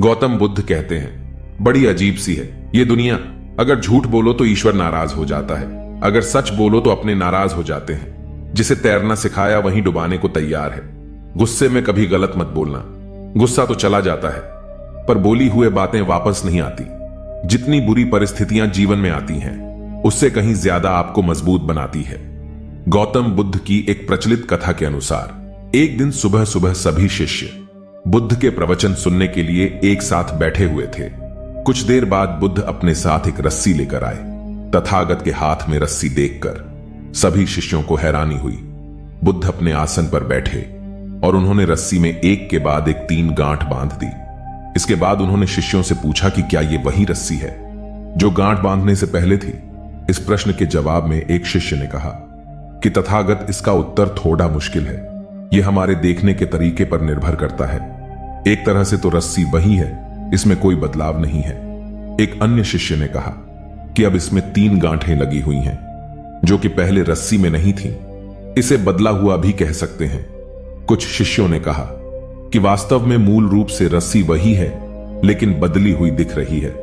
गौतम बुद्ध कहते हैं, बड़ी अजीब सी है ये दुनिया। अगर झूठ बोलो तो ईश्वर नाराज हो जाता है, अगर सच बोलो तो अपने नाराज हो जाते हैं। जिसे तैरना सिखाया वहीं डुबाने को तैयार है। गुस्से में कभी गलत मत बोलना, गुस्सा तो चला जाता है पर बोली हुए बातें वापस नहीं आती। जितनी बुरी परिस्थितियां जीवन में आती हैं उससे कहीं ज्यादा आपको मजबूत बनाती है। गौतम बुद्ध की एक प्रचलित कथा के अनुसार एक दिन सुबह सुबह सभी शिष्य बुद्ध के प्रवचन सुनने के लिए एक साथ बैठे हुए थे। कुछ देर बाद बुद्ध अपने साथ एक रस्सी लेकर आए। तथागत के हाथ में रस्सी देखकर सभी शिष्यों को हैरानी हुई। बुद्ध अपने आसन पर बैठे और उन्होंने रस्सी में एक के बाद एक 3 गांठ बांध दी। इसके बाद उन्होंने शिष्यों से पूछा कि क्या यह वही रस्सी है जो गांठ बांधने से पहले थी। इस प्रश्न के जवाब में एक शिष्य ने कहा कि तथागत, इसका उत्तर थोड़ा मुश्किल है। यह हमारे देखने के तरीके पर निर्भर करता है। एक तरह से तो रस्सी वही है, इसमें कोई बदलाव नहीं है। एक अन्य शिष्य ने कहा कि अब इसमें 3 गांठें लगी हुई हैं जो कि पहले रस्सी में नहीं थीं। इसे बदला हुआ भी कह सकते हैं। कुछ शिष्यों ने कहा कि वास्तव में मूल रूप से रस्सी वही है लेकिन बदली हुई दिख रही है,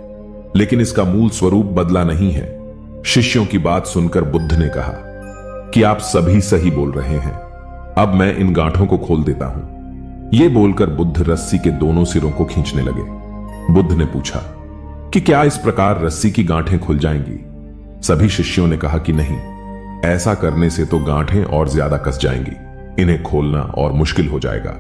लेकिन इसका मूल स्वरूप बदला नहीं है। शिष्यों की बात सुनकर बुद्ध ने कहा कि आप सभी सही बोल रहे हैं, अब मैं इन गांठों को खोल देता हूं। यह बोलकर बुद्ध रस्सी के दोनों सिरों को खींचने लगे। बुद्ध ने पूछा कि क्या इस प्रकार रस्सी की गांठें खुल जाएंगी? सभी शिष्यों ने कहा कि नहीं, ऐसा करने से तो गांठें और ज्यादा कस जाएंगी, इन्हें खोलना और मुश्किल हो जाएगा।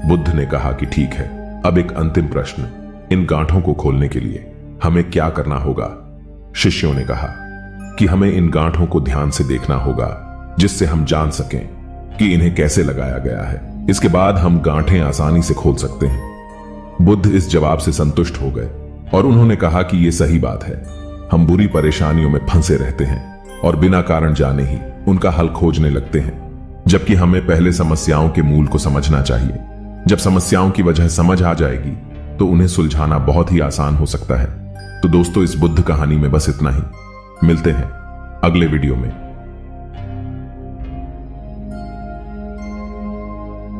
बुद्ध ने कहा कि ठीक है, अब एक अंतिम प्रश्न, इन गांठों को खोलने के लिए हमें क्या करना होगा? शिष्यों ने कहा कि हमें इन गांठों को ध्यान से देखना होगा जिससे हम जान सकें कि इन्हें कैसे लगाया गया है। इसके बाद हम गांठें आसानी से खोल सकते हैं। बुद्ध इस जवाब से संतुष्ट हो गए और उन्होंने कहा कि यह सही बात है। हम बुरी परेशानियों में फंसे रहते हैं और बिना कारण जाने ही उनका हल खोजने लगते हैं, जबकि हमें पहले समस्याओं के मूल को समझना चाहिए। जब समस्याओं की वजह समझ आ जाएगी तो उन्हें सुलझाना बहुत ही आसान हो सकता है। तो दोस्तों, इस बुद्ध कहानी में बस इतना ही। मिलते हैं अगले वीडियो में।